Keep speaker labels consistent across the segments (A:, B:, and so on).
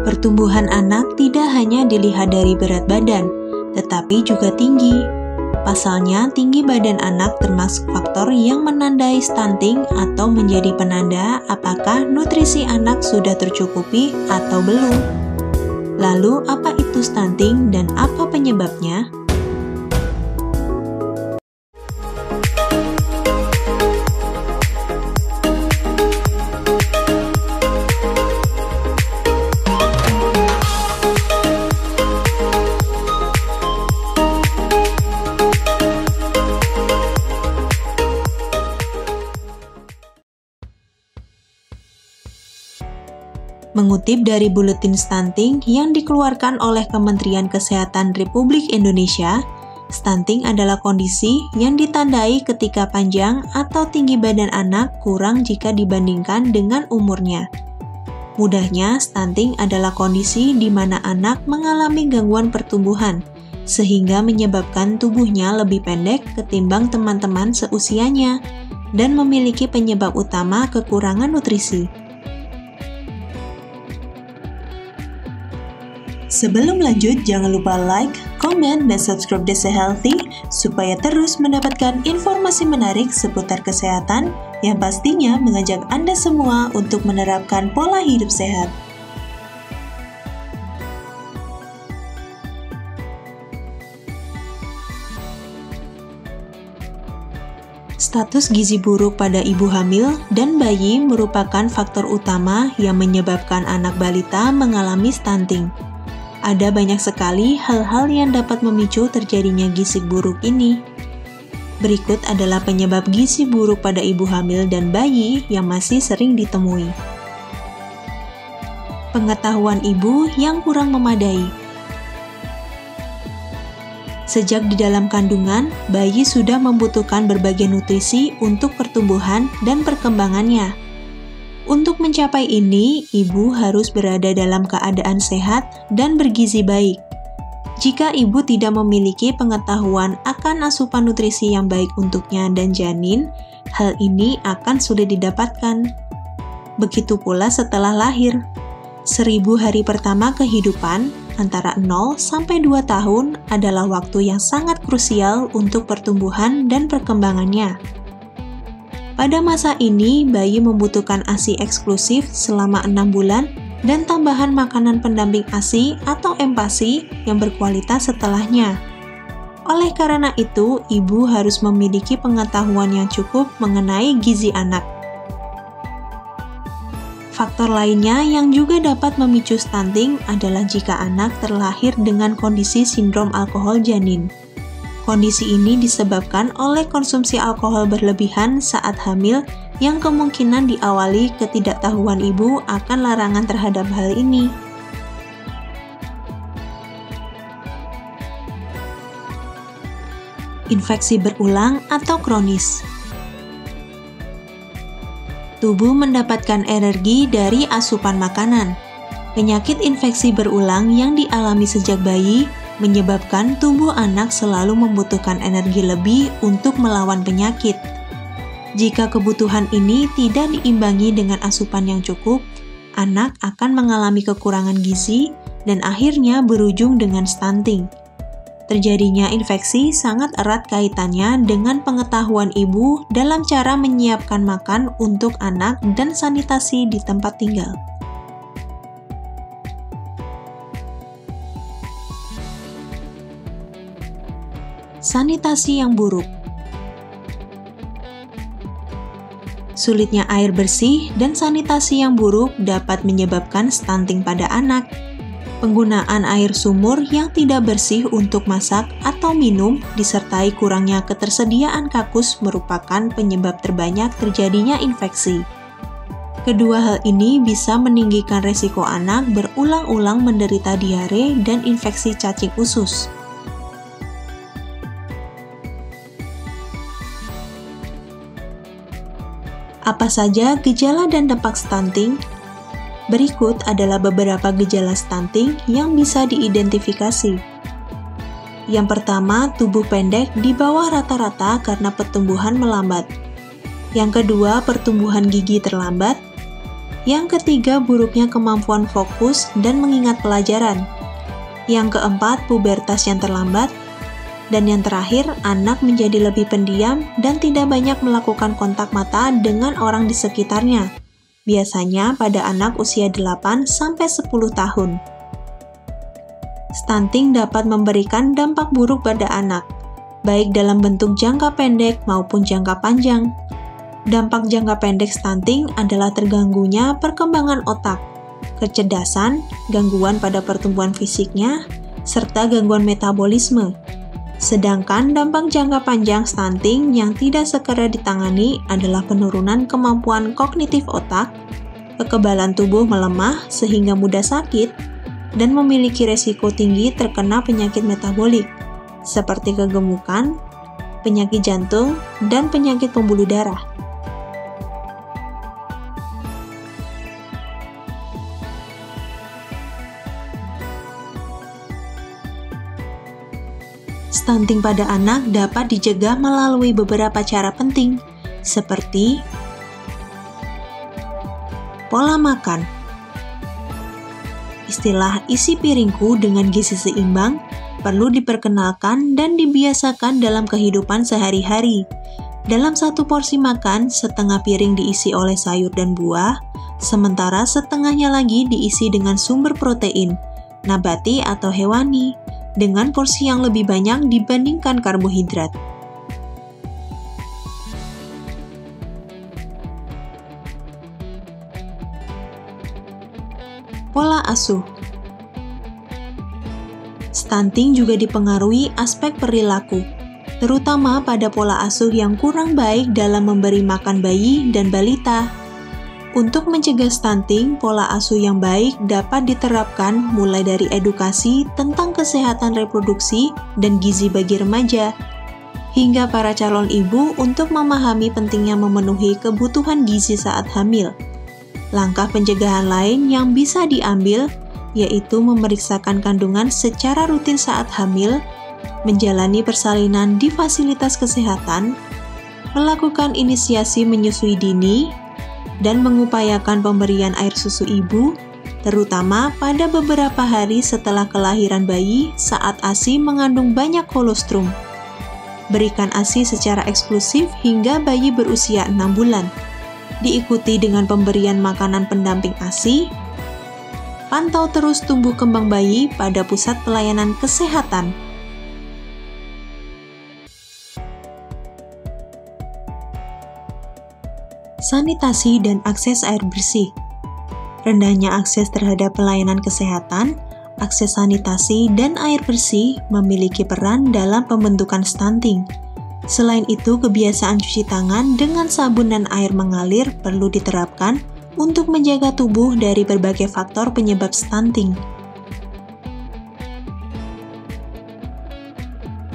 A: Pertumbuhan anak tidak hanya dilihat dari berat badan, tetapi juga tinggi. Pasalnya, tinggi badan anak termasuk faktor yang menandai stunting atau menjadi penanda apakah nutrisi anak sudah tercukupi atau belum. Lalu, apa itu stunting dan apa penyebabnya? Mengutip dari Buletin Stunting yang dikeluarkan oleh Kementerian Kesehatan Republik Indonesia, stunting adalah kondisi yang ditandai ketika panjang atau tinggi badan anak kurang jika dibandingkan dengan umurnya. Mudahnya, stunting adalah kondisi di mana anak mengalami gangguan pertumbuhan, sehingga menyebabkan tubuhnya lebih pendek ketimbang teman-teman seusianya, dan memiliki penyebab utama kekurangan nutrisi. Sebelum lanjut, jangan lupa like, komen, dan subscribe Desa Healthy supaya terus mendapatkan informasi menarik seputar kesehatan yang pastinya mengajak Anda semua untuk menerapkan pola hidup sehat. Status gizi buruk pada ibu hamil dan bayi merupakan faktor utama yang menyebabkan anak balita mengalami stunting. Ada banyak sekali hal-hal yang dapat memicu terjadinya gizi buruk ini. Berikut adalah penyebab gizi buruk pada ibu hamil dan bayi yang masih sering ditemui. Pengetahuan ibu yang kurang memadai. Sejak di dalam kandungan, bayi sudah membutuhkan berbagai nutrisi untuk pertumbuhan dan perkembangannya. Untuk mencapai ini, ibu harus berada dalam keadaan sehat dan bergizi baik. Jika ibu tidak memiliki pengetahuan akan asupan nutrisi yang baik untuknya dan janin, hal ini akan sulit didapatkan. Begitu pula setelah lahir. 1000 hari pertama kehidupan, antara 0 sampai 2 tahun adalah waktu yang sangat krusial untuk pertumbuhan dan perkembangannya. Pada masa ini, bayi membutuhkan ASI eksklusif selama 6 bulan dan tambahan makanan pendamping ASI atau empasi yang berkualitas setelahnya. Oleh karena itu, ibu harus memiliki pengetahuan yang cukup mengenai gizi anak. Faktor lainnya yang juga dapat memicu stunting adalah jika anak terlahir dengan kondisi sindrom alkohol janin. Kondisi ini disebabkan oleh konsumsi alkohol berlebihan saat hamil yang kemungkinan diawali ketidaktahuan ibu akan larangan terhadap hal ini. Infeksi berulang atau kronis. Tubuh mendapatkan energi dari asupan makanan. Penyakit infeksi berulang yang dialami sejak bayi menyebabkan tubuh anak selalu membutuhkan energi lebih untuk melawan penyakit. Jika kebutuhan ini tidak diimbangi dengan asupan yang cukup, anak akan mengalami kekurangan gizi dan akhirnya berujung dengan stunting. Terjadinya infeksi sangat erat kaitannya dengan pengetahuan ibu dalam cara menyiapkan makan untuk anak dan sanitasi di tempat tinggal. Sanitasi yang buruk. Sulitnya air bersih dan sanitasi yang buruk dapat menyebabkan stunting pada anak. Penggunaan air sumur yang tidak bersih untuk masak atau minum disertai kurangnya ketersediaan kakus merupakan penyebab terbanyak terjadinya infeksi. Kedua hal ini bisa meninggikan resiko anak berulang-ulang menderita diare dan infeksi cacing usus. Apa saja gejala dan dampak stunting? Berikut adalah beberapa gejala stunting yang bisa diidentifikasi. Yang pertama, tubuh pendek di bawah rata-rata karena pertumbuhan melambat. Yang kedua, pertumbuhan gigi terlambat. Yang ketiga, buruknya kemampuan fokus dan mengingat pelajaran. Yang keempat, pubertas yang terlambat. Dan yang terakhir, anak menjadi lebih pendiam dan tidak banyak melakukan kontak mata dengan orang di sekitarnya. Biasanya pada anak usia 8-10 tahun. Stunting dapat memberikan dampak buruk pada anak, baik dalam bentuk jangka pendek maupun jangka panjang. Dampak jangka pendek stunting adalah terganggunya perkembangan otak, kecerdasan, gangguan pada pertumbuhan fisiknya, serta gangguan metabolisme. Sedangkan dampak jangka panjang stunting yang tidak segera ditangani adalah penurunan kemampuan kognitif otak, kekebalan tubuh melemah sehingga mudah sakit, dan memiliki resiko tinggi terkena penyakit metabolik, seperti kegemukan, penyakit jantung, dan penyakit pembuluh darah. Stunting pada anak dapat dicegah melalui beberapa cara penting, seperti pola makan. Istilah isi piringku dengan gizi seimbang perlu diperkenalkan dan dibiasakan dalam kehidupan sehari-hari. Dalam satu porsi makan, setengah piring diisi oleh sayur dan buah, sementara setengahnya lagi diisi dengan sumber protein, nabati atau hewani, dengan porsi yang lebih banyak dibandingkan karbohidrat. Pola asuh. Stunting juga dipengaruhi aspek perilaku, terutama pada pola asuh yang kurang baik dalam memberi makan bayi dan balita. Untuk mencegah stunting, pola asuh yang baik dapat diterapkan mulai dari edukasi tentang kesehatan reproduksi dan gizi bagi remaja, hingga para calon ibu untuk memahami pentingnya memenuhi kebutuhan gizi saat hamil. Langkah pencegahan lain yang bisa diambil yaitu memeriksakan kandungan secara rutin saat hamil, menjalani persalinan di fasilitas kesehatan, melakukan inisiasi menyusui dini, dan mengupayakan pemberian air susu ibu, terutama pada beberapa hari setelah kelahiran bayi saat ASI mengandung banyak kolostrum. Berikan ASI secara eksklusif hingga bayi berusia 6 bulan. Diikuti dengan pemberian makanan pendamping ASI. Pantau terus tumbuh kembang bayi pada pusat pelayanan kesehatan. Sanitasi dan akses air bersih. Rendahnya akses terhadap pelayanan kesehatan, akses sanitasi dan air bersih memiliki peran dalam pembentukan stunting. Selain itu, kebiasaan cuci tangan dengan sabun dan air mengalir perlu diterapkan untuk menjaga tubuh dari berbagai faktor penyebab stunting.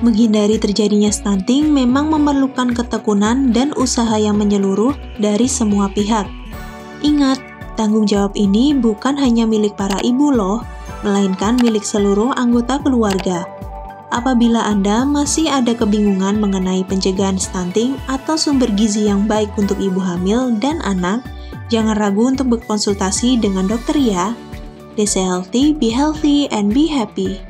A: Menghindari terjadinya stunting memang memerlukan ketekunan dan usaha yang menyeluruh dari semua pihak. Ingat, tanggung jawab ini bukan hanya milik para ibu loh, melainkan milik seluruh anggota keluarga. Apabila Anda masih ada kebingungan mengenai pencegahan stunting atau sumber gizi yang baik untuk ibu hamil dan anak, jangan ragu untuk berkonsultasi dengan dokter ya. Stay healthy, be healthy, and be happy.